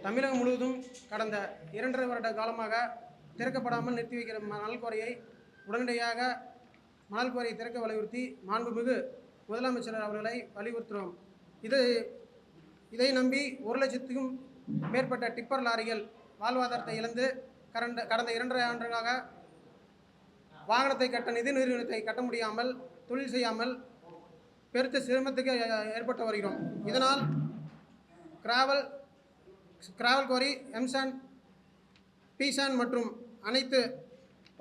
தமிழகம் முழுவதும் கடந்த 2.5 வருட காலமாக திறக்கப்படாமல் நிறுத்தி வைக்கிற மணல் குவாரியை உடனடியாக மணல் குவாரியை திறக்க வலியுறுத்தி மாண்புமிகு முதலமைச்சர் அவர்களை வலியுறுத்துகிறோம். இதை நம்பி 1 லட்சத்துக்கும் மேற்பட்ட டிப்பர் லாரிகள் வாழ்வாதாரத்தை இழந்து கடந்த 2.5 ஆண்டுகளாக வாகனத்தை கட்ட நிதி நிறுவனத்தை கட்ட முடியாமல் தொழில் செய்யாமல் பெருத்த சிரமத்துக்கு ஏற்பட்டு வருகிறோம். இதனால் கிராவல் குவாரி, எம்சாண்ட், பீசாண்ட் மற்றும் அனைத்து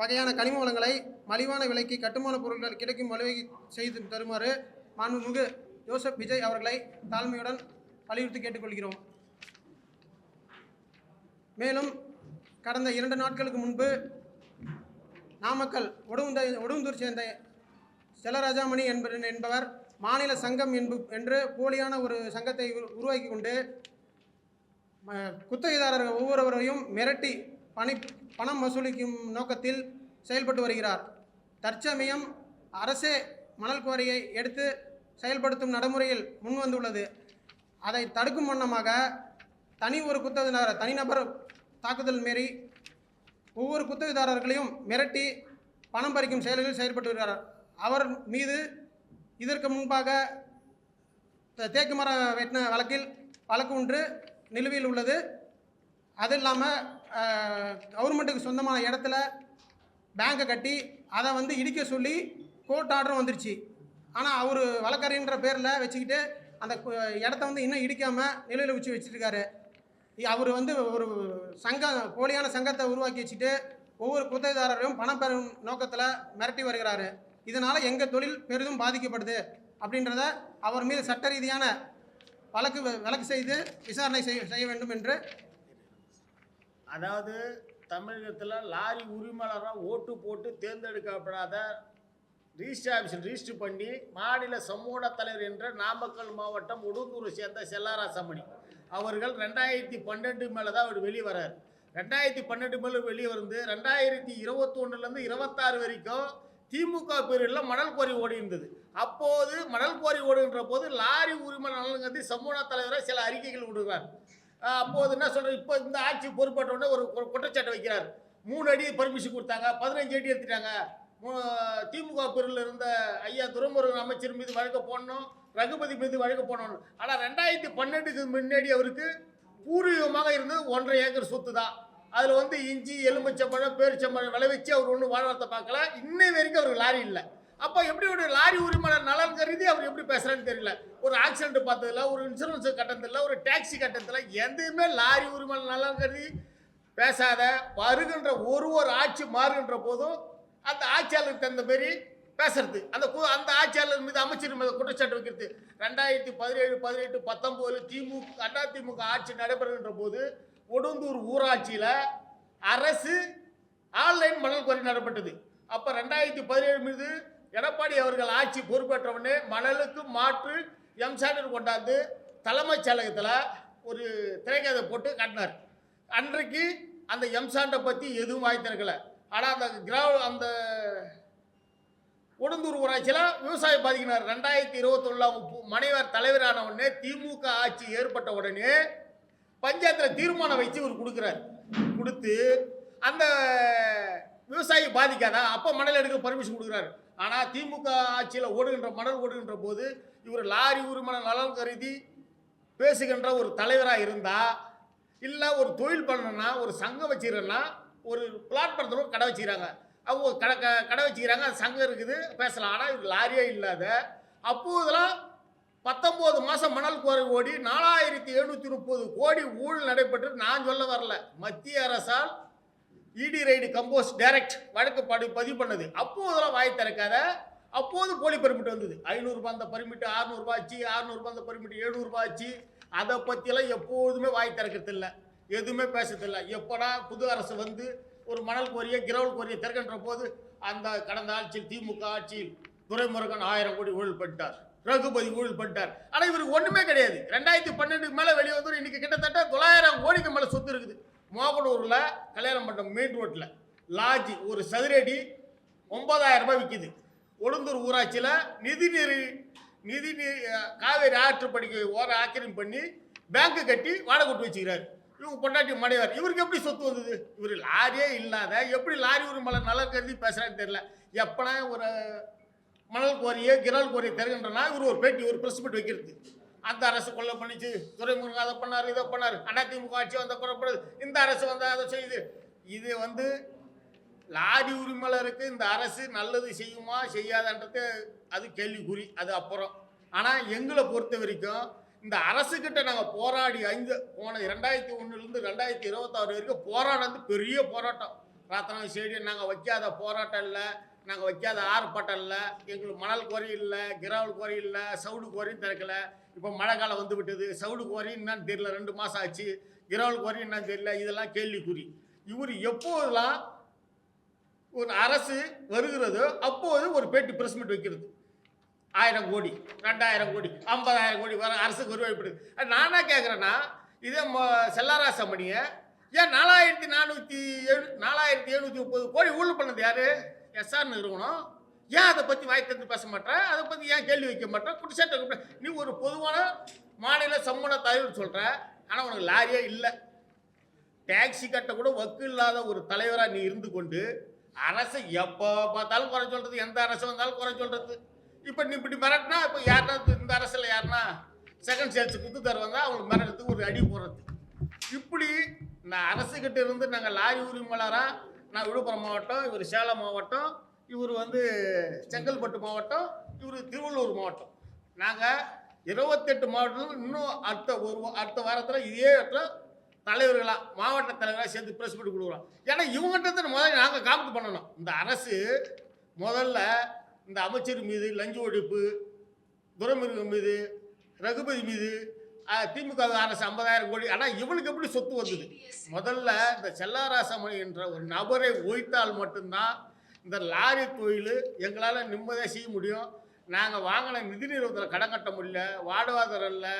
வகையான கனிம வளங்களை மலிவான விலைக்கு கட்டுமான பொருட்கள் கிடைக்கும் வழிவகை செய்து தருமாறு மாண்புமிகு ஜோசப் விஜய் அவர்களை தாழ்மையுடன் வலியுறுத்தி கேட்டுக்கொள்கிறோம். மேலும் கடந்த 2 நாட்களுக்கு முன்பு நாமக்கல் ஒடுகுந்தூர் சேர்ந்த செல்லராஜாமணி என்பவர் மாநில சங்கம் என்று போலியான ஒரு சங்கத்தை உருவாக்கி கொண்டு குத்தகைதாரர்கள் ஒவ்வொருவரையும் மிரட்டி பணம் வசூலிக்கும் நோக்கத்தில் செயல்பட்டு வருகிறார். தற்சமயம் அரசே மணல் குவாரியை எடுத்து செயல்படுத்தும் நடைமுறையில் முன்வந்துள்ளது. அதை தடுக்கும் வண்ணமாக தனிநபர் தாக்குதல் மீறி ஒவ்வொரு குத்தகைதாரர்களையும் மிரட்டி பணம் பறிக்கும் செயல்களில் செயல்பட்டு வருகிறார். அவர் மீது இதற்கு முன்பாக தேக்கு மரம் வெட்டின வழக்கு ஒன்று நிலுவையில் உள்ளது. அது இல்லாமல் கவர்மெண்ட்டுக்கு சொந்தமான இடத்துல பேங்கை கட்டி அதை இடிக்க சொல்லி கோர்ட் ஆர்டரும் வந்துருச்சு. ஆனால் அவர் வழக்கறிஞன்ற பேரில் வச்சுக்கிட்டு அந்த இடத்த இன்னும் இடிக்காமல் நிலுவையில் வச்சுருக்காரு. அவர் ஒரு போலியான சங்கத்தை உருவாக்கி வச்சுட்டு ஒவ்வொரு குத்தகைதாரரையும் பணம் பெறும் நோக்கத்தில் மிரட்டி வருகிறாரு. இதனால் எங்கள் தொழில் பெரிதும் பாதிக்கப்படுது அப்படின்றத அவர் மீது சட்ட ரீதியான வழக்கு செய்து விசாரணை செய்ய வேண்டும் என்று. அதாவது தமிழகத்தில் லாரி உரிமையாளராக ஓட்டு போட்டு தேர்ந்தெடுக்கப்படாத ரிஜிஸ்டர் ஆஃபீஸில் ரிஜிஸ்டர் பண்ணி மாநில சமூக தலைவர் என்ற நாமக்கல் மாவட்டம் ஒடுந்தூரை சேர்ந்த செல்லராசாமணி அவர்கள் 2012 மேலே தான் அவர் வெளியே வர்றார். 2012 மேலே வெளியே வந்து 2021 26 வரைக்கும் திமுக பேரில் மணல் குவாரி ஓடி இருந்தது. அப்போது மணல் குவாரி ஓடுகின்ற போது லாரி உரிமை நலன் சமூக தலைவரை சில அறிக்கைகள் விடுகிறார். அப்போது என்ன சொல்கிறார், இப்போ இந்த ஆட்சி பொறுப்பேற்ற உடனே ஒரு குற்றச்சாட்டை வைக்கிறார். 3 அடி பர்மிஷன் கொடுத்தாங்க, 15 அடி எடுத்துட்டாங்க. திமுக பேரில் இருந்த ஐயா துரைமுருகன் அமைச்சர் மீது வழக்கு போடணும், ரகுபதி மீது வழக்கு போடணும். ஆனால் 2012க்கு முன்னாடி அவருக்கு பூர்வீகமாக இருந்தது 1.5 ஏக்கர் சொத்து தான். அதில் இஞ்சி, எலுமிச்சம்பழம், பேரிச்சம்பழம் விளைவிச்சு அவர் ஒன்றும் வாழ்வாரத்தை பார்க்கல. இன்னை வரைக்கும் அவருக்கு லாரி இல்லை. அப்போ எப்படி ஒரு லாரி உரிமையாளர் நலன் கருதி அவர் எப்படி பேசுகிறான்னு தெரியல. ஒரு ஆக்சிடென்ட் பார்த்ததில்ல, ஒரு இன்சூரன்ஸ் கட்டணத்தில், ஒரு டாக்ஸி கட்டணத்தில் எதுவுமே லாரி உரிமையாளர் நலன் கருதி பேசாத வருகின்ற ஒரு ஆட்சி மாறுகின்ற போதும் அந்த ஆட்சியாளருக்கு தகுந்த மாரி பேசுறது, அந்த ஆட்சியாளர் மீது அமைச்சர் மீது குற்றச்சாட்டு வைக்கிறது. 2017, 18, 19 அதிமுக ஆட்சி நடைபெறுகின்ற போது ஒடுந்தூர் ஊராட்சியில் அரசு ஆன்லைன் மணல் குவாரி நடைபெற்றது. அப்போ 2017 மீது எடப்பாடி அவர்கள் ஆட்சி பொறுப்பேற்றவுடனே மணலுக்கு மாற்று எம்சாண்டர் கொண்டாந்து தலைமைச் செயலகத்தில் ஒரு திரைக்கதை போட்டு காட்டினார். அன்றைக்கு அந்த எம்சாண்டை பற்றி எதுவும் வாய் திறக்கலை. ஆனால் அந்த ஒடுந்தூர் ஊராட்சியில் விவசாயம் பாதிக்கிறார். 2021 மனைவர் தலைவரான உடனே திமுக ஆட்சி ஏற்பட்ட உடனே பஞ்சாயத்தில் தீர்மானம் வச்சு இவர் கொடுத்து அந்த விவசாயி பாதிக்காதா, அப்போ மணல் எடுக்க பர்மிஷன் கொடுக்குறாரு. ஆனால் திமுக ஆட்சியில் மணல் ஓடுகின்ற போது இவர் லாரி உரிமை நலன் கருதி பேசுகின்ற ஒரு தலைவராக இருந்தால், இல்லை ஒரு தொழில் பண்ணணும்னா, ஒரு சங்கம் வச்சுக்கிறேன்னா, ஒரு பிளாட் பண்ணுறவங்க கடை வச்சுக்கிறாங்க, அவங்க கடை வச்சுக்கிறாங்க, அது சங்கம் இருக்குது பேசலாம். ஆனால் இவர் லாரியே இல்லாத அப்போதெல்லாம் 19 மாதம் மணல் குவாரி ஓடி 4730 கோடி ஊழல் நடைபெற்று நான் சொல்ல வரல, மத்திய அரசால் இடி ரைடு கம்போஸ் டைரக்ட் வழக்கு பதிவு பண்ணது. அப்போதெல்லாம் வாய் திறக்காத. அப்போது போலி பர்மிட் வந்தது. 500 ரூபாய் அந்த பர்மிட் 600 ரூபாய் ஆச்சு, 600 ரூபாய் அந்த பர்மிட் 700 ரூபாய் ஆச்சு. அதை பற்றியெல்லாம் எப்போதுமே வாய் திறக்கிறதில்லை, எதுவுமே பேசுறதில்லை. எப்படா புது அரசு ஒரு மணல் குவாரியை கிரவுல் குவாரியை திறக்கின்ற போது அந்த கடந்த ஆட்சியில் திமுக ஆட்சியில் துரைமுருகன் 1000 கோடி ஊழல் பண்ணிட்டார், ரகுபதி ஊழல் பண்ணிட்டார். ஆனால் இவருக்கு ஒன்றுமே கிடையாது. 2012க்கு மேலே வெளியே வந்து இன்னைக்கு கிட்டத்தட்ட 900 கோடிக்கு மேலே சொத்து இருக்குது. மோகனூரில் கல்யாணம் மண்டபம் மெயின் ரோட்டில் லாட்ஜி ஒரு சதுரடி 9000 ரூபாய் விற்கிது. ஒடுந்தூர் ஊராட்சியில் நிதி காவேரி ஆற்றுப்படுக்கை ஆக்கிரமிப்பு பண்ணி பேங்க்கு கட்டி வாடகை விட்டு வச்சுக்கிறார். இவங்க பொண்டாட்டி மடையார், இவருக்கு எப்படி சொத்து வந்தது? இவர் லாரியே இல்லாத எப்படி லாரி உரிமையாளர் நல்லா கருதி பேசுறான்னு தெரியல. எப்பனா ஒரு மணல் குவாரியை கிரால் குவாரியை தருகின்றனா இவர் ஒரு பேட்டி ஒரு பிரஸ் மீட் வைக்கிறது. அந்த அரசு கொலை பண்ணிச்சு, துரைமுருகன் அதை பண்ணார் இதை பண்ணார், அதிமுக ஆட்சி வந்த குறப்படுது, இந்த அரசு வந்து அதை செய்யுது. இது வந்து லாரி உரிமையாளருக்கு இந்த அரசு நல்லது செய்யுமா செய்யாதன்றது அது கேள்விக்குறி, அது அப்புறம். ஆனால் எங்களை பொறுத்த வரைக்கும் இந்த அரசுக்கிட்ட நாங்கள் போராடி போன 2001 2026 வரைக்கும் போராடுறது பெரிய போராட்டம். ராத்தனா ஸ்டேடியம் நாங்கள் வைக்காத போராட்டம் இல்லை, நாங்கள் வைக்காத ஆர்ப்பாட்டம் இல்லை. எங்களுக்கு மணல் குவாரி இல்லை, கிராவல் குவாரி இல்லை, சவுடு குவாரியும் திறக்கலை. இப்போ மழை காலம் வந்து விட்டது, சவுடு குவாரி என்னன்னு தெரியல, 2 மாதம் ஆச்சு. கிராவல் குவாரி என்னன்னு தெரியல, இதெல்லாம் கேள்விக்குறி. இவர் எப்போதெல்லாம் ஒரு அரசு வருகிறதோ அப்போது ஒரு பேட்டி பிரஸ் மீட் வைக்கிறது. 1000 கோடி 2000 கோடி 50,000 கோடி வர அரசுக்கு வருவாய்ப்படுது. நானா கேட்குறேன்னா, இதே செல்லாராசமணியை ஏன் 4730 கோடி ஊழல் பண்ணது யாரு? எஸ்ஆர் நிறுவனம். ஏன் அதை பற்றி வாய் திறந்து பேச மாட்டேன்? அதை பற்றி ஏன் கேள்வி வைக்க மாட்டேன்? குடிசாட்டு நீ ஒரு பொதுவான மாநில சம்மூன தலைவர் சொல்கிற, ஆனால் உனக்கு லாரியே இல்லை. டாக்ஸி கட்ட கூட வக்கு இல்லாத ஒரு தலைவராக நீ இருந்து கொண்டு அரசை எப்போ பார்த்தாலும் குறை சொல்கிறது, எந்த அரசு வந்தாலும் குறை சொல்கிறது. இப்போ நீ இப்படி மிரட்டினா இப்போ யாருன்னா இந்த அரசில் யாருன்னா செகண்ட் சேல்ஸ் குத்து தருவாங்க, அவங்களுக்கு மிரட்டுறதுக்கு ஒரு அடி போடுறது. இப்படி இந்த அரசுக்கிட்ட இருந்து நாங்கள் லாரி உரிமையாளராக, நான் விழுப்புரம் மாவட்டம், இவர் சேலம் மாவட்டம், இவர் வந்து செங்கல்பட்டு மாவட்டம், இவர் திருவள்ளூர் மாவட்டம், நாங்கள் 28 மாவட்டத்தில் இன்னும் அடுத்த வாரத்தில் இதே இடத்துல தலைவர்களாக மாவட்ட தலைவராக சேர்ந்து ப்ரெஸ் மீட் கொடுக்குறோம். ஏன்னா இவங்ககிட்ட முதல்ல நாங்கள் காம்பு பண்ணணும். இந்த அரசு முதல்ல இந்த அமைச்சர் மீது லஞ்ச ஒழிப்பு, துரைமுருகன் மீது, ரகுபதி மீது, திமுக அரசு 50,000 கோடி. ஆனால் இவனுக்கு எப்படி சொத்து வந்தது? முதல்ல இந்த செல்லாராசமணி என்ற ஒரு நபரை ஒழித்தால் மட்டும்தான் இந்த லாரி தொழில் எங்களால் நிம்மதியாக செய்ய முடியும். நாங்கள் வாங்கின நிதி நிறுவனத்தில் கடன் கட்ட முடியல, வாழ்வாதாரம் இல்லை,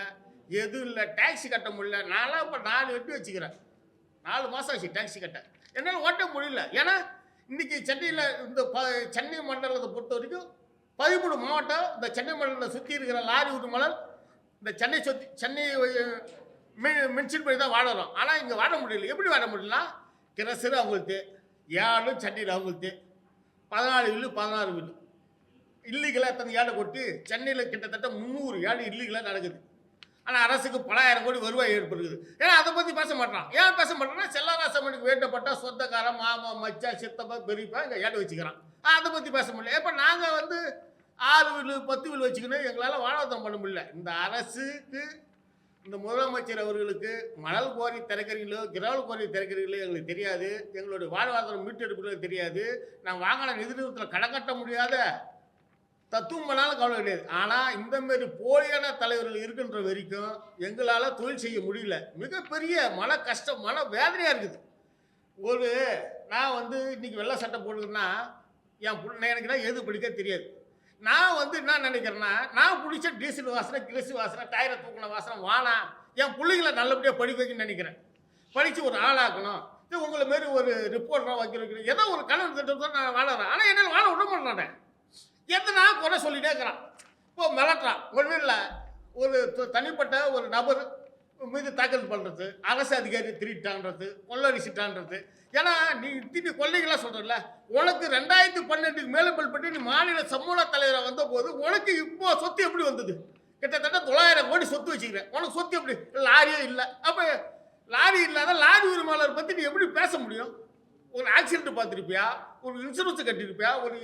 எதுவும் இல்லை, டாக்ஸி கட்ட முடியல. நான்லாம் இப்போ 4 வெட்டி வச்சுக்கிறேன், 4 மாதம் ஆச்சு டாக்ஸி கட்ட, என்னால் ஓட்ட முடியல. ஏன்னா இன்றைக்கி சென்னையில் இந்த சென்னை மண்டலத்தை பொறுத்த வரைக்கும் 13 மாவட்டம் இந்த சென்னை மண்டலத்தை சுற்றி இருக்கிற லாரி உரிமையாளர் இந்த சென்னை மென்ஷன் பண்ணி தான் வாழறோம். ஆனால் இங்கே வாழ முடியல. எப்படி வாழ முடியலன்னா, கிரசரு அவங்களுக்கு, ஏழும் சென்னையில் அவங்களுக்கு 14 வீடு 16 வீடு இல்லீகலாக எத்தனை ஏழை கொட்டி சென்னையில் கிட்டத்தட்ட 300 ஏழை இல்லீகலாக நடக்குது. ஆனால் அரசுக்கு பல ஆயிரம் கோடி வருவாய் ஏற்படுகிறது. ஏன்னா அதை பற்றி பேச மாட்டான். ஏன் பேச மாட்டேன்னா, செல்லாராசமணிக்கு வேண்டப்பட்ட சொந்தக்காரன், மாமா, மச்சா, சித்தப்பா, பெரியப்பா இங்கே ஏடு வச்சுக்கிறான். அதை பற்றி பேச முடியல. இப்போ நாங்கள் வந்து 6 வீடு 10 வீடு வச்சுக்கணும், எங்களால் வாழ்வாதாரம் பண்ண முடியல. இந்த அரசுக்கு, இந்த முதலமைச்சர் அவர்களுக்கு மணல் கோரி திறக்கிறீங்களோ கிராவல் கோரி திறக்கிறீங்களோ எங்களுக்கு தெரியாது. எங்களுடைய வாழ்வாதாரம் மீட்டெடுப்புகளோ தெரியாது. நான் வாங்கின நிதி நிறுவனத்தில் கடன் கட்ட முடியாத தத்துவம் பண்ணாலும் கவலை கிடையாது. ஆனால் இந்தமாரி போலியான தலைவர்கள் இருக்கின்ற வரைக்கும் எங்களால் தொழில் செய்ய முடியல. மிகப்பெரிய மன கஷ்டம், மன வேதனையாக இருக்குது. நான் வந்து இன்றைக்கி வெள்ளை சட்டை போடுதுன்னா எனக்கு தான் எது பிடிக்க தெரியாது. நான் வந்து என்ன நினைக்கிறேன்னா, நான் பிடிச்ச டீசல் வாசனை, கிளசி வாசனை, டயரை தூக்கின வாசனை வானா என் பிள்ளைங்களை நல்லபடியாக படிக்க வைக்கணும்னு நினைக்கிறேன். படித்து ஒரு ஆளாக்கணும். இது உங்களை மாரி ஒரு ரிப்போர்ட்டராக வைக்கிறேன், ஏதோ ஒரு கனவு திட்டத்தோடு நான் வாழறேன். ஆனால் என்னால் வாழ விட மாட்டேன். எத்தனை குறை சொல்லிட்டே இருக்கிறான். இப்போ மிரட்டுறான். ஒன்றும் இல்லை, ஒரு தனிப்பட்ட ஒரு நபர் மீது தாக்கல் பண்ணுறது, அரசு அதிகாரி திருட்டான்றது, கொள்ளடிச்சிட்டான்றது. ஏன்னா நீ கொள்ளைகளாக சொல்கிறல்ல, உனக்கு 2012 மேலப்பல் பற்றி நீ மாநில சமூக தலைவராக வந்த போது உனக்கு இப்போ சொத்து எப்படி வந்தது? கிட்டத்தட்ட 900 கோடி சொத்து வச்சுக்கிறேன். உனக்கு சொத்து எப்படி? லாரியே இல்லை. அப்போ லாரி இல்லாத லாரி உரிமையாளர் பற்றி நீ எப்படி பேச முடியும்? ஒரு ஆக்சிடென்ட் பார்த்துருப்பியா, ஒரு இன்சூரன்ஸ் கட்டியிருப்பியா, ஒரு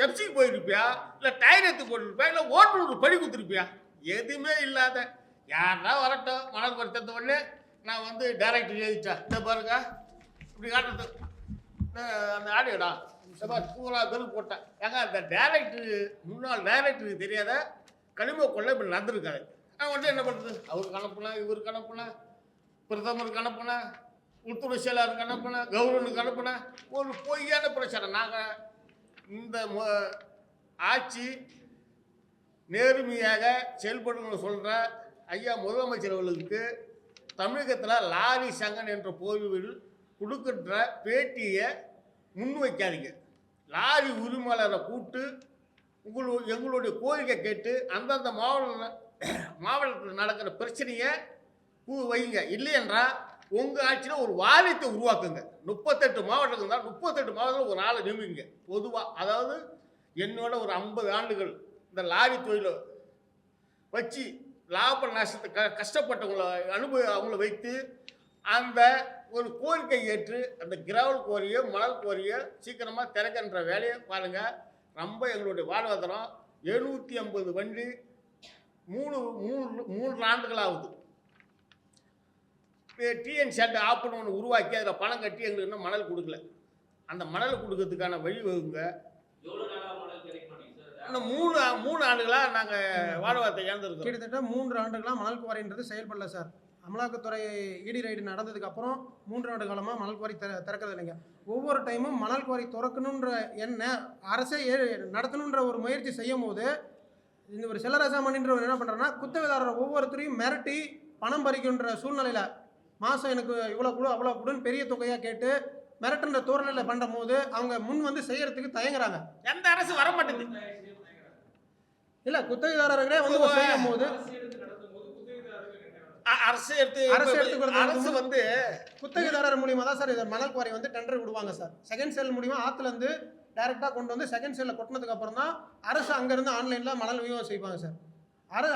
எஃப்சிக்கு போயிருப்பியா, இல்லை டயர் எடுத்து போட்டிருப்பியா, இல்லை ஓட்டுநர் படி கொடுத்துருப்பியா? எதுவுமே இல்லாத யாருன்னா வரட்டும், மணல் படுத்த உடனே நான் வந்து டைரக்டர் எழுதிட்டேன். இந்த பாருங்க இப்படி காட்டுறது அந்த ஆடியோடா பூரா பேர் போட்டேன். ஏங்க அந்த டைரக்டர், முன்னாள் டைரக்டருக்கு தெரியாத கனிம கொள்ளை இப்படி நடந்திருக்காரு. நான் உடனே என்ன பண்ணுறது? அவருக்கு அனுப்புனேன், இவருக்கு அனுப்புனேன், பிரதமருக்கு அனுப்புனேன், உள்துறை செயலாளருக்கு அனுப்புனேன், கவர்னருக்கு அனுப்புனேன். ஒரு பொய்யான பிரச்சனை. நாங்கள் இந்த ஆட்சி நேர்மையாக செயல்படணும்னு சொல்கிற ஐயா முதலமைச்சர் அவர்களுக்கு தமிழகத்தில் லாரி சங்கன் என்ற போர்வையில் கொடுக்கின்ற பேட்டியை முன்வைக்காதீங்க. லாரி உரிமையாளரை கூட்டு எங்களுடைய கோரிக்கை கேட்டு அந்தந்த மாவட்டத்தில் நடக்கிற பிரச்சனையை வைங்க. இல்லையென்றால் உங்கள் ஆட்சியில் ஒரு வாரியத்தை உருவாக்குங்க. 38 மாவட்டம் இருந்தால் 38 மாவட்டத்தில் ஒரு ஆளை நியமிங்க பொதுவாக. அதாவது என்னோட ஒரு 50 ஆண்டுகள் இந்த லாரி தொழிலை வச்சு லாப நஷ்டத்தை கஷ்டப்பட்டவங்களை அவங்கள வைத்து அந்த ஒரு கோரிக்கை ஏற்று அந்த கிராவல் கோரியை மணல் கோரியை சீக்கிரமாக திறக்கின்ற வேலையை பாருங்கள். ரொம்ப எங்களுடைய வாழ்வாதாரம் 750 வண்டி 3 ஆண்டுகள் ஆகுது. டிஎன் ஷெட் ஆப்னு ஒன்று உருவாக்கி அதில் பணம் கட்டி எங்களுக்கு இன்னும் மணல் கொடுக்கல. அந்த மணல் கொடுக்கறதுக்கான வழி வகுங்க. இன்னும் 3 ஆண்டுகளாக நாங்கள் வாழ்வாதாரத்தை இழந்திருக்கோம். கிட்டத்தட்ட 3 ஆண்டுகளாக மணல் குவாரின்றது செயல்படல சார். அமலாக்கத்துறை இடி ரைடு நடந்ததுக்கு அப்புறம் 3 ஆண்டு காலமாக மணல் குவாரி திறக்கிறது இல்லைங்க. ஒவ்வொரு டைமும் மணல் குவாரி திறக்கணுன்ற அரசே நடத்தணுன்ற ஒரு முயற்சி செய்யும் போது இந்த ஒரு செல்லரசாமணின்றவர் என்ன பண்ணுறாருன்னா குத்தகைதாரர் ஒவ்வொருத்தரையும் மிரட்டி பணம் பறிக்கின்ற சூழ்நிலையில் மாதம் எனக்கு இவ்வளோ கொடு அவ்வளோ கொடுன்னு பெரிய தொகையாக கேட்டு மிரட்டுன்ற தோரணையில் பண்ணும் போது அவங்க முன் வந்து செய்யறதுக்கு தயங்குறாங்க. எந்த அரசு வர மாட்டேங்குது. இல்லை குத்தகைதாரர்களே வந்து செய்யும் போது அரசு வந்து குத்தகைதாரர் மூலியமா தான் சார் இதை மணல் குவாரி வந்து டெண்டர் விடுவாங்க சார். செகண்ட் சேல் மூலியமா ஆத்துல இருந்து டைரக்டா கொண்டு வந்து செகண்ட் சேல்ல கொட்டினதுக்கு அப்புறம் தான் அரசு அங்கிருந்து ஆன்லைன்ல மணல் விநியோகம் செய்வாங்க சார்.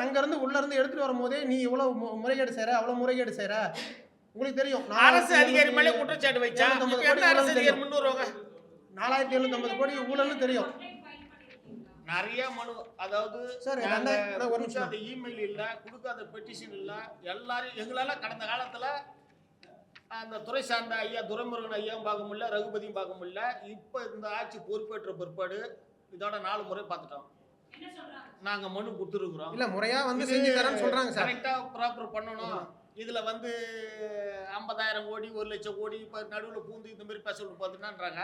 அங்கிருந்து உள்ள இருந்து எடுத்துட்டு வரும்போதே நீ இவ்வளவு முறைகேடு செய்யற அவ்வளவு முறைகேடு செய்யற உங்களுக்கு தெரியும். அரசு அதிகாரி மேலே குற்றச்சாட்டு வச்சா 4750 கோடி ஊழல்னு தெரியும். நிறைய மனு, அதாவது சார் ஒரு நிமிஷம், அந்த இமெயில் இல்லை, கொடுக்காத பெட்டிஷன் இல்லை, எல்லாரும் எங்களால் கடந்த காலத்தில் அந்த துறை சார்ந்த ஐயா துரைமுருகன் ஐயாவும் பார்க்க முடியல, ரகுபதியும் பார்க்க முடியல. இப்போ இந்த ஆட்சி பொறுப்பேற்ற பிற்பாடு இதோட 4 முறை பார்த்துட்டோம். நாங்கள் மனு கொடுத்துருக்குறோம். இல்லை முறையாக வந்து செஞ்சு தரேன்னு சொல்கிறாங்க சார். கரெக்டாக ப்ராப்பர் பண்ணணும். இதில் வந்து 50,000 கோடி 1 லட்சம் கோடி இப்போ நடுவில் பூந்து இந்த மாதிரி பேச பார்த்துட்டான்றாங்க.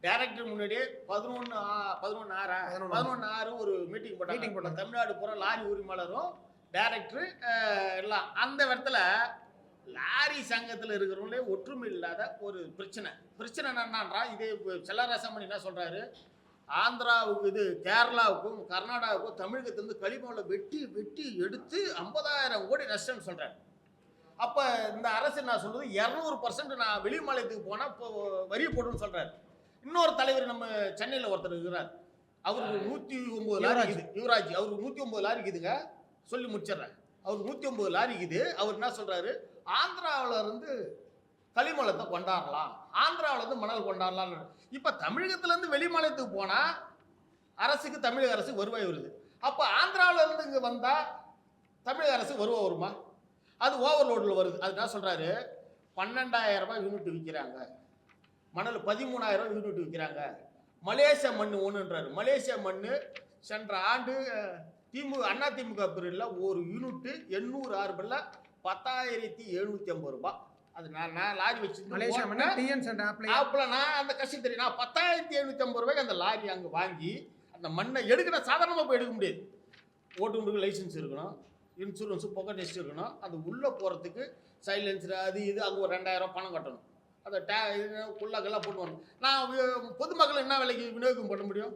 டைரக்டர் முன்னாடியே 11/6 ஒரு மீட்டிங் போட்டாங்க. தமிழ்நாடு பூரா லாரி உரிமையாளரும் டைரக்டர் எல்லாம் அந்த இடத்துல லாரி சங்கத்தில் இருக்கிறவங்களே ஒற்றுமை இல்லாத ஒரு பிரச்சனை என்னன்னா, இதே செல்லரசாமணி என்ன சொல்றாரு, ஆந்திராவுக்கு கேரளாவுக்கும் கர்நாடகாவுக்கும் தமிழகத்திலிருந்து களிமண்ணை வெட்டி எடுத்து 50,000 கோடி நஷ்டம்னு சொல்றாரு. அப்போ இந்த அரசு நான் சொல்றது 200% நான் வெளி மாநிலத்துக்கு போனால் இப்போ வரி போடுன்னு சொல்றாரு. இன்னொரு தலைவர் நம்ம சென்னையில் ஒருத்தர் இருக்கிறார், அவருக்கு 109 லாரி இருக்குது. யுவராஜ் அவருக்கு 109 லாரி இருக்குதுங்க. சொல்லி முடிச்சிடுறேன். அவருக்கு 109 லாரி இருக்குது. அவர் என்ன சொல்றாரு, ஆந்திராவில் இருந்து களிமலத்தை கொண்டாடலாம், ஆந்திராவில் இருந்து மணல் கொண்டாடலாம். இப்போ தமிழகத்திலேருந்து வெளி மாநிலத்துக்கு போனால் அரசுக்கு தமிழக அரசு வருவாய் வருது. அப்போ ஆந்திராவில் இருந்து இங்கே வந்தால் தமிழக அரசு வருவாய் வருமா? அது ஓவர்லோடில் வருது. அது என்ன சொல்றாரு, 12,000 ரூபாய் யூனிட் விற்கிறாங்க, மணல் 13,000 யூனிட் விற்கிறாங்க. மலேசியா மண் ஒன்றுன்றாரு. மலேசியா மண் சென்ற ஆண்டு அதிமுக பீரியடில் ஒரு யூனிட்டு 800 ஆர்பில் 10,750 ரூபாய். அது நான் லாரி வச்சு ஆப்பில் நான் அந்த கஷ்டம் தெரியும். நான் 10,750 ரூபாய்க்கு அந்த லாரி அங்கே வாங்கி அந்த மண்ணை எடுக்கணும். சாதாரணமாக போய் எடுக்க முடியாது. ஓட்டுநருக்கு லைசன்ஸ் இருக்கணும், இன்சூரன்ஸு பொக்கெட் டெஸ்ட் இருக்கணும். அது உள்ளே போகிறதுக்கு சைலன்சர் அது இது அங்கே ஒரு 2,000 பணம் கட்டணும். அதை உள்ளக்கெல்லாம் போட்டு வரணும். நான் பொதுமக்கள் என்ன விலைக்கு விநியோகம் பண்ண முடியும்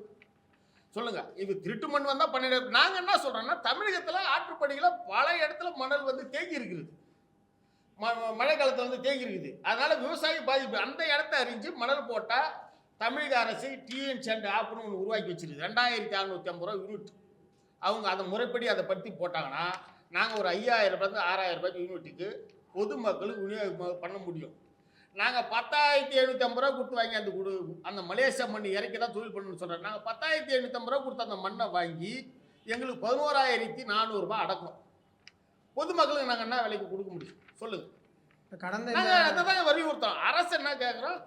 சொல்லுங்கள்? இது திருட்டு மண் வந்தால் பண்ணிட. நாங்கள் என்ன சொல்கிறோன்னா, தமிழகத்தில் ஆற்றுப்படிகளை பல இடத்துல மணல் வந்து தேங்கி இருக்குது, மழை காலத்தில் வந்து தேங்கி இருக்குது. அதனால் விவசாயி பாதிப்பு. அந்த இடத்த அறிஞ்சு மணல் போட்டால் தமிழக அரசு டிஎன் ஷெட் ஆப்னு ஒன்று உருவாக்கி வச்சிருக்கு. 2,650 ரூபா யூனிட். அவங்க அதை முறைப்படி அதை படுத்தி போட்டாங்கன்னா நாங்கள் ஒரு 5,000 ரூபாய்க்கு 6,000 ரூபாய்க்கு யூனிட்டுக்கு பொதுமக்களுக்கு விநியோகம் பண்ண முடியும். நாங்கள் 10,750 ரூபா கொடுத்து வாங்கி அந்த மலேசியா மண் இறக்கி தான் தொழில் பண்ணணும்னு சொல்கிறோம். நாங்கள் 10,750 ரூபா கொடுத்து அந்த மண்ணை வாங்கி எங்களுக்கு 11,400 ரூபாய் அடக்கும். பொதுமக்களுக்கு நாங்கள் என்ன விலைக்கு கொடுக்க முடியும் சொல்லுங்கள்? நாங்கள் அதை தான் வலியுறுத்தோம். அரசு என்ன கேட்குறோம்,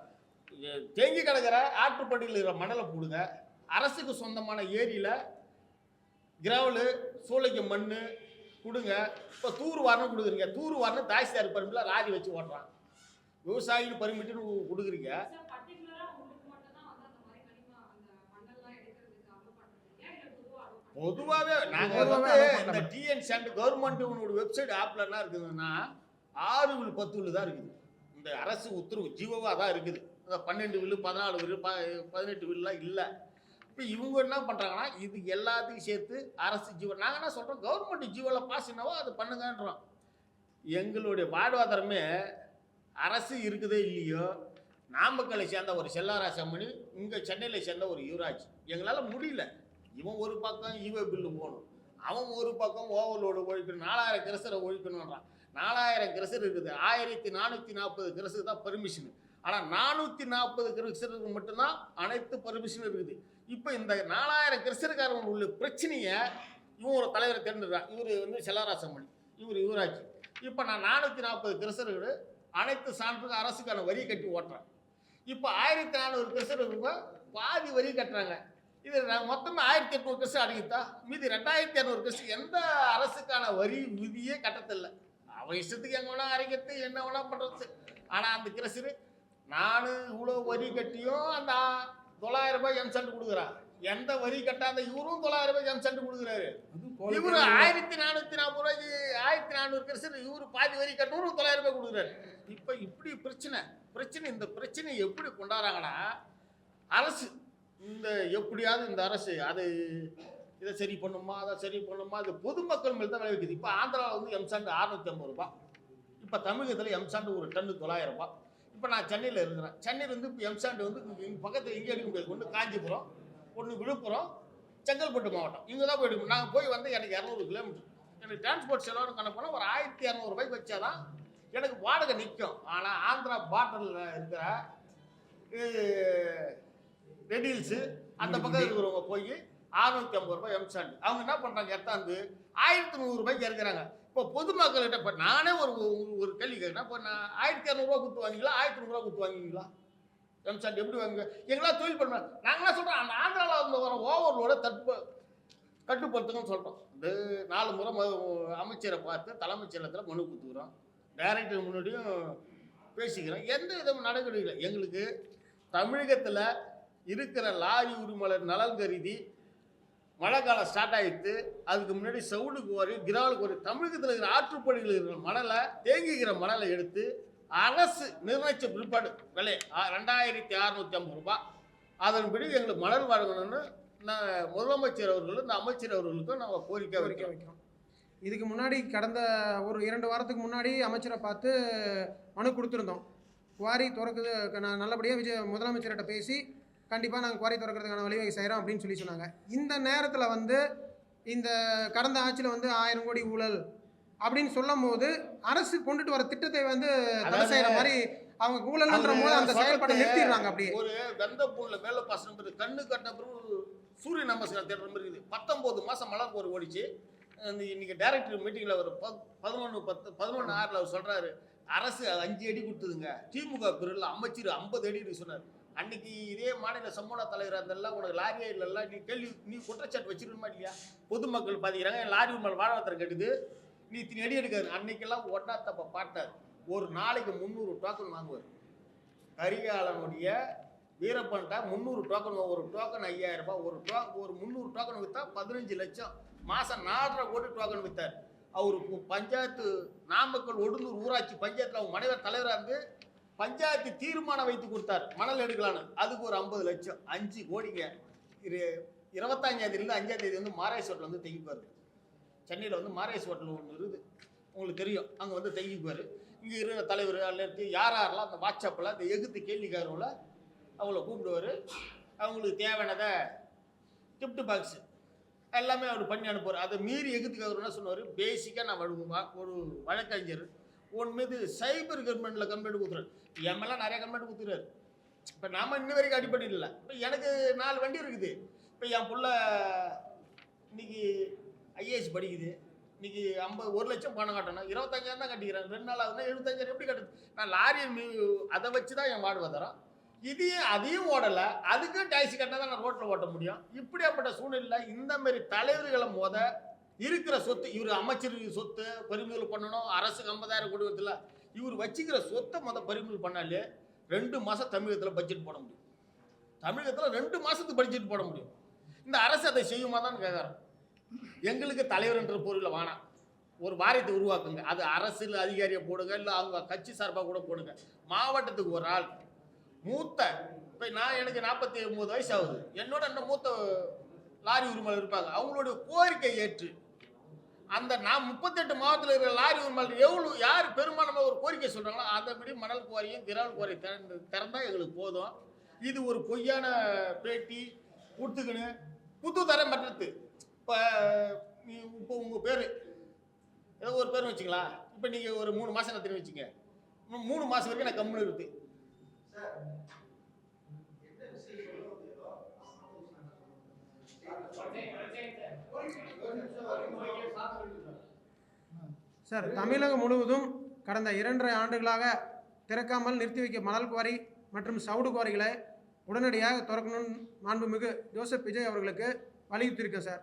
தேங்கி கிடக்கிற ஆற்றுப்படியில் இருக்கிற மணலை போடுங்க, அரசுக்கு சொந்தமான ஏரியில் கிராவலு சூளைக்கு மண் கொடுங்க. இப்போ தூர் வாரணம் கொடுக்குறீங்க, தூர் வாரணம் தாசிதார் பர்மிட்டில் லாரி வச்சு ஓட்டுறான். விவசாயிக்கு பர்மிட்டுன்னு கொடுக்குறீங்க. பொதுவாகவே நாங்கள் இந்த டிஎன் ஷெட் கவர்மெண்ட் வெப்சைட் ஆப்பில் என்ன இருக்குதுன்னா 6 வில் 10 வில் தான் இருக்குது. இந்த அரசு உத்தரவு ஜீவோவாக தான் இருக்குது. 12 வில் 14 வில் 18 வில்லாம் இல்லை. இப்போ இவங்க என்ன பண்ணுறாங்கன்னா இது எல்லாத்தையும் சேர்த்து அரசு ஜீவோ. நாங்கள் என்ன சொல்கிறோம், கவர்மெண்ட் ஜீவோவில் பாஸ் என்னவோ அது பண்ணுங்கன்றோம். எங்களுடைய வாழ்வாதாரமே அரசு இருக்குதோ இல்லையோ, நாமக்கலை சேர்ந்த ஒரு செல்லாராசு அம்மணி, இங்கே சென்னையில் சேர்ந்த ஒரு யுவராஜ், எங்களால் முடியல. இவன் ஒரு பக்கம் ஈவோ பில்லு போகணும், அவன் ஒரு பக்கம் ஓவர்லோடு ஒழிக்கணும், 4000 கிரசரை ஒழிக்கணுன்றான். 4000 கிரசர் இருக்குது, 1440 கிரசர் தான் பெர்மிஷனு. ஆனால் 440 கிரசருக்கு மட்டும்தான் அனைத்து பர்மிஷனும் இருக்குது. இப்போ இந்த 4000 கிரசருக்காரங்க உள்ள பிரச்சனையை இவன் ஒரு தலைவரை தேர்ந்தெடுறான். இவர் வந்து செல்லாராசம்மணி, இவர் யுவராஜ். இப்போ நான் 440 கிரசர்கள் அனைத்து சான்றுக்கு அரசுக்கான வரி கட்டி ஓட்டுறேன். இப்போ 1400 கிரசருக்கு பாதி வரி கட்டுறாங்க. இது மொத்தமாக 1800 கிரசர் அடங்கிட்டா மீதி 2200 கிரசர் எந்த அரசுக்கான வரி விதியே கட்டத்தில்லை. அவன் இஷ்டத்துக்கு எங்கே வேணா அரைக்கிறது, என்ன வேணா பண்ணுறது. ஆனால் அந்த கிரசரு நான் இவ்வளோ வரி கட்டியும் அந்த 900 ரூபாய் எம்சண்ட் கொடுக்குறான். எந்த வரி கட்டாத இவரும் 900 ரூபாய் எம்சண்ட் கொடுக்குறாரு. இவரு 1440 ரூபாய்க்கு 1400 கிரசர் இவரு பாதி வரி கட்டணும் 900 ரூபாய் கொடுக்குறாரு. இப்போ இப்படி பிரச்சனை. இந்த பிரச்சனை எப்படி கொண்டாடுறாங்கன்னா, அரசு இந்த எப்படியாவது இந்த அரசு அது இதை சரி பண்ணுமா, அதை சரி பண்ணுமா, அது பொதுமக்கள் மேல் தான் விளைவிக்குது. இப்போ ஆந்திராவில் வந்து எம்சாண்டு 650 ரூபாய், இப்போ தமிழகத்தில் எம்சாண்டு ஒரு டன்னு 900 ரூபாய். இப்போ நான் சென்னையில் இருக்கிறேன். சென்னையிலேருந்து இப்போ எம்சாண்டு வந்து பக்கத்தில் எங்கே எடுக்க முடியாது. ஒன்று காஞ்சிபுரம், ஒன்று விழுப்புரம், செங்கல்பட்டு மாவட்டம், இங்கே தான் போய் எடுக்கணும். நாங்கள் போய் வந்து எனக்கு 200 கிலோமீட்டர், எனக்கு டிரான்ஸ்போர்ட் செலவு கணக்கு ஒரு 1200 ரூபாய்க்கு வச்சா தான் எனக்கு வாடகை நிற்கும். ஆனால் ஆந்திரா பார்டரில் இருக்கிற ரெடில்ஸு அந்த பக்கம் இருக்கிறவங்க போய் 650 ரூபாய் எம்சாண்டு அவங்க என்ன பண்ணுறாங்க, எத்தாந்து 1100 ரூபாய்க்கு இறக்குறாங்க. இப்போ பொதுமக்கள்கிட்ட இப்போ நானே ஒரு கேள்வி கேட்குறேன். இப்போ நான் 1200 ரூபா கொடுத்து வாங்கிங்களா, 1300 ரூபா கொடுத்து வாங்கிங்களா எம்சாண்ட் எப்படி வாங்குங்க? எங்களால் தொழில் பண்ணுறோம். நாங்களாம் சொல்கிறோம் அந்த ஆந்திராவில் வந்து வர ஓவரோட கட்டுப்படுத்துங்கன்னு சொல்கிறோம். இந்த 4 முறை அமைச்சரை பார்த்து தலைமைச் செயலகத்தில் மனு கொடுத்துக்கிறோம், டைரக்டர் முன்னாடியும் பேசிக்கிறோம். எந்த விதமும் நடவடிக்கை இல்லை. எங்களுக்கு தமிழகத்தில் இருக்கிற லாரி உரிமையாளர் நலன் கருதி மழை காலம் ஸ்டார்ட் ஆகிட்டு அதுக்கு முன்னாடி சவுளுக்கு ஒரு கிராலுக்கு ஒரு தமிழகத்தில் இருக்கிற ஆற்றுப்படுகையில் இருக்கிற மணலை, தேங்கிக்கிற மணலை எடுத்து அரசு நிர்ணயித்த பிற்பாடு விலை 2650 ரூபாய், அதன்படி எங்களுக்கு மணல் வழங்கணும்னு முதலமைச்சர் அவர்களும் இந்த அமைச்சர் அவர்களுக்கும் நாங்கள் கோரிக்கை வைக்கிறோம். இதுக்கு முன்னாடி கடந்த ஒரு 2 வாரத்துக்கு முன்னாடி அமைச்சரை பார்த்து மனு கொடுத்துருந்தோம். குவாரி திறக்குது, நான் நல்லபடியாக முதலமைச்சர்கிட்ட பேசி கண்டிப்பாக நாங்கள் குவாரி திறக்கிறதுக்கான வழிவகை செய்கிறோம் அப்படின்னு சொன்னாங்க. இந்த நேரத்தில் வந்து இந்த கடந்த ஆட்சியில் வந்து 1000 கோடி ஊழல் அப்படின்னு சொல்லும் போது அரசு கொண்டுட்டு வர திட்டத்தை வந்து தடை செய்கிற மாதிரி அவங்க ஊழல்ன்ற போது அந்த செயல்பாட்டை நிறுத்திடுறாங்க. அப்படியே ஒரு வெந்த பூனில் மேலே பாசனம் கண்ணு கட்டின பிறகு சூரிய நமஸ்காரம் தேடுற மாதிரி இருக்குது. 19 மாதம் மலர் போர் ஓடிச்சு. இன்னைக்கு டைரக்டர் மீட்டிங்கில் ஒரு 11/6 அவர் சொல்கிறாரு, அரசு 5 அடி கொடுத்துதுங்க, திமுக பிரிவில் அமைச்சர் 50 அடி சொன்னார். அன்னைக்கு இதே மாநில சமூக தலைவர் அதெல்லாம் உனக்கு லாரியே இல்லைல்ல, நீ குற்றச்சாட்டு வச்சிருக்கணுமா இல்லையா? பொதுமக்கள் பார்த்துக்கிறாங்க, என் லாரி மேலே வாழ்வாதாரம் கட்டுது, நீ இத்தனை அடி எடுக்காது. அன்னைக்கெல்லாம் ஒன்னா தப்ப பாட்டார். ஒரு நாளைக்கு 300 டோக்கன் வாங்குவார். கரிகாலனுடைய வீரப்பன்ட்ட 300 டோக்கன், ஒரு டோக்கன் 5000 ரூபாய், ஒரு 300 டோக்கன் விற்றா 15 லட்சம், மாதம் 4.5 கோடி டோக்கன் விற்றார். அவருக்கு பஞ்சாயத்து நாமக்கல் ஒடுந்தூர் ஊராட்சி பஞ்சாயத்தில் அவங்க மனைவர் தலைவராக இருந்து பஞ்சாயத்து தீர்மானம் வைத்து கொடுத்தார் மணல் எடுக்கலான்னு. அதுக்கு ஒரு 50 லட்சம், 5 கோடிங்க. 25ஆம் தேதியிலேருந்து 5ஆம் தேதி வந்து மாரேஸ் ஹோட்டல் வந்து தைப்பார். சென்னையில் வந்து மாரேஸ் ஹோட்டல் ஒன்று இருக்குது, உங்களுக்கு தெரியும். அங்கே வந்து தைப்பார். இங்கே இருக்கிற தலைவர் அல்லது யாரெல்லாம் அந்த வாட்ஸ்அப்பில் அந்த எகுத்து கேள்விக்காரங்கள அவங்கள கூப்பிடுவார். அவங்களுக்கு தேவையானதை கிஃப்ட் பாக்ஸு எல்லாமே அவர் பண்ணி அனுப்புவார். அதை மீறி எகுத்துக்காரன்னா சொன்னார், பேசிக்காக நான் ஒரு வழக்கறிஞர் உன் மீது சைபர் கவர்மெண்ட்டில் கம்ப்ளைண்ட் கொடுத்துறாரு. எம்எல்லாம் நிறைய கம்ப்ளைண்ட் கொடுத்துறாரு. இப்போ நாம் இன்ன வரைக்கும் அடிப்படை இல்லை. இப்போ எனக்கு 4 வண்டி இருக்குது. இப்போ என் பிள்ளை இன்னைக்கு ஐஏஎஸ் படிக்குது. இன்னைக்கு 1 லட்சம் பணம் கட்டணும், 25,000 தான் கட்டிக்கிறேன். 2 நாள் ஆகுதுன்னா 75,000 எப்படி கட்டுது? நான் லாரியை அதை வச்சு தான் என் வாழ்வாதாரம். அதையும் ஓடலை, அதுக்கும் டாக்ஸி கட்டினா தான் நான் ரோட்டில் ஓட்ட முடியும். இப்படியாப்பட்ட சூழ்நிலை இந்த மாதிரி தலைவர்களை இருக்கிற சொத்து, இவர் அமைச்சர் சொத்து பறிமுதல் பண்ணணும், அரசுக்கு 50,000 கோடி வருதுல, இவர் வச்சுக்கிற சொத்தை பறிமுதல் பண்ணாலே 2 மாதம் தமிழகத்தில் பட்ஜெட் போட முடியும். தமிழகத்தில் 2 மாதத்துக்கு பட்ஜெட் போட முடியும். இந்த அரசு அதை செய்யுமா தான் கேட்குறோம். எங்களுக்கு தலைவர் என்ற பொருளில் வேணாம், ஒரு வாரியத்தை உருவாக்குங்க. அது அரசியல் அதிகாரியை போடுங்க, இல்லை அவங்க கட்சி சார்பாக கூட போடுங்க. மாவட்டத்துக்கு ஒரு ஆள் மூத்த, இப்போ எனக்கு 49 வயசு ஆகுது, என்னோட இன்னும் மூத்த லாரி உரிமையாளர் இருப்பாங்க. அவங்களுடைய கோரிக்கை ஏற்று அந்த நான் 38 மாவட்டத்தில் இருக்கிற லாரி உரிமையாளர் எவ்வளோ யார் பெரும்பான்மை ஒரு கோரிக்கை சொல்கிறாங்களோ அதைப்படி மணல் குவாரியும் திராவல் குவாரி திறந்தால் எங்களுக்கு போதும். இது ஒரு பொய்யான பேட்டி கொடுத்துக்கின்னு புது தரம் மற்றது. இப்போ உங்கள் பேர் ஏதோ ஒரு பேர் வச்சுங்களா, இப்போ நீங்கள் ஒரு 3 மாதம் நான் வச்சுங்க, 3 மாதம் வரைக்கும் நான் கம்முன்னு இருக்குது. சார், தமிழகம் முழுவதும் கடந்த 2.5 ஆண்டுகளாக திறக்காமல் நிறுத்தி வைக்க மணல் குவாரி மற்றும் சவுடு குவாரிகளை உடனடியாக திறக்கணும்னு மாண்புமிகு ஜோசப் விஜய் அவர்களுக்கு வலியுறுத்தியிருக்கேன் சார்.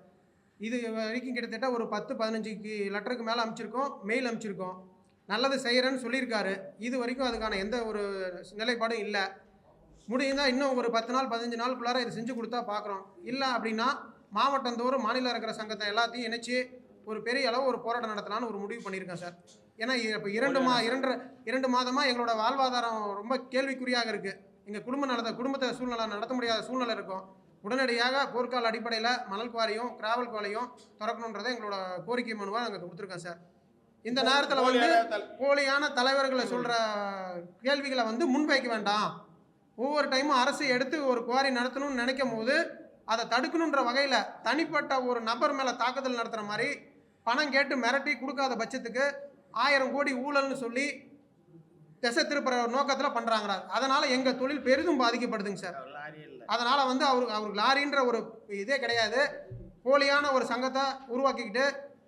இது வரைக்கும் கிட்டத்தட்ட ஒரு 10-15 லெட்டருக்கு மேலே அனுப்பிச்சிருக்கோம், மெயில் அனுப்பிச்சிருக்கோம். நல்லது செய்கிறேன்னு சொல்லியிருக்காரு. இது வரைக்கும் அதுக்கான எந்த ஒரு நிலைப்பாடும் இல்லை. முடியுந்தால் இன்னும் ஒரு 10 நாள் 15 நாளுக்குள்ளார இதை செஞ்சு கொடுத்தா பார்க்குறோம். இல்லை அப்படின்னா மாவட்டந்தோறும் மாநில இருக்கிற சங்கத்தை எல்லாத்தையும் இணைச்சி ஒரு பெரிய அளவு ஒரு போராட்டம் நடத்தலான்னு ஒரு முடிவு பண்ணியிருக்கேன் சார். ஏன்னா இப்போ 2 மாதமாக எங்களோட வாழ்வாதாரம் ரொம்ப கேள்விக்குறியாக இருக்குது. எங்கள் குடும்பத்தை சூழ்நிலை நடத்த முடியாத சூழ்நிலை இருக்கும். உடனடியாக போர்க்கால அடிப்படையில் மணல் குவாரியும் கிராவல் குவாரியும் திறக்கணுன்றதை எங்களோட கோரிக்கை மனுவாக நாங்கள் கொடுத்துருக்கோம் சார். இந்த நேரத்தில் வந்து போலியான தலைவர்களை சொல்கிற கேள்விகளை வந்து முன்வைக்க வேண்டாம். ஒவ்வொரு டைமும் அரசு எடுத்து ஒரு குவாரி நடத்தணும்னு நினைக்கும் போது அதை தடுக்கணுன்ற வகையில் தனிப்பட்ட ஒரு நபர் மேலே தாக்குதல் நடத்துகிற மாதிரி பணம் கேட்டு மிரட்டி கொடுக்காத பட்சத்துக்கு 1000 கோடி ஊழல்னு சொல்லி திசை திருப்புற நோக்கத்தில் பண்ணுறாங்க. அதனால் எங்கள் தொழில் பெரிதும் பாதிக்கப்படுதுங்க சார். அதனால் வந்து அவருக்கு லாரின்ற ஒரு இதே கிடையாது. போலியான ஒரு சங்கத்தை உருவாக்கிக்கிட்டு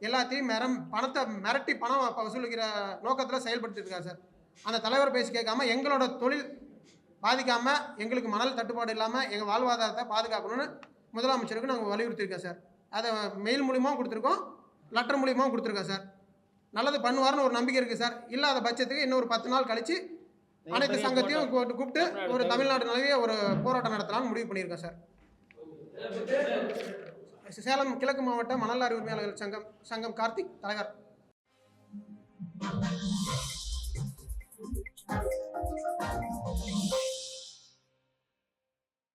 எல்லாத்தையும் பணத்தை மிரட்டி பணம் வசூலிக்கிற நோக்கத்தில் செயல்படுத்திட்டு இருக்காரு சார். அந்த தலைவர் பேசி கேட்காம எங்களோட தொழில் பாதிக்காமல் எங்களுக்கு மணல் தட்டுப்பாடு இல்லாமல் எங்கள் வாழ்வாதாரத்தை பாதுகாக்கணும்னு முதலமைச்சருக்கு நாங்கள் வலியுறுத்தியிருக்கோம் சார். அதை மெயில் மூலியமாகவும் கொடுத்துருக்கோம், லெட்டர் மூலியமாகவும் கொடுத்துருக்கோம் சார். நல்லது பண்ணுவார்னு ஒரு நம்பிக்கை இருக்குது சார். இல்லாத பட்சத்துக்கு இன்னும் ஒரு 10 நாள் கழித்து அனைத்து சங்கத்தையும் கூப்பிட்டு ஒரு தமிழ்நாடு நிலவிய ஒரு போராட்டம் நடத்தலாம்னு முடிவு பண்ணியிருக்கோம் சார். சேலம் கிழக்கு மாவட்ட மணல் லாரி உரிமையாளர்கள் சங்கம் கார்த்திக் தலைவர்.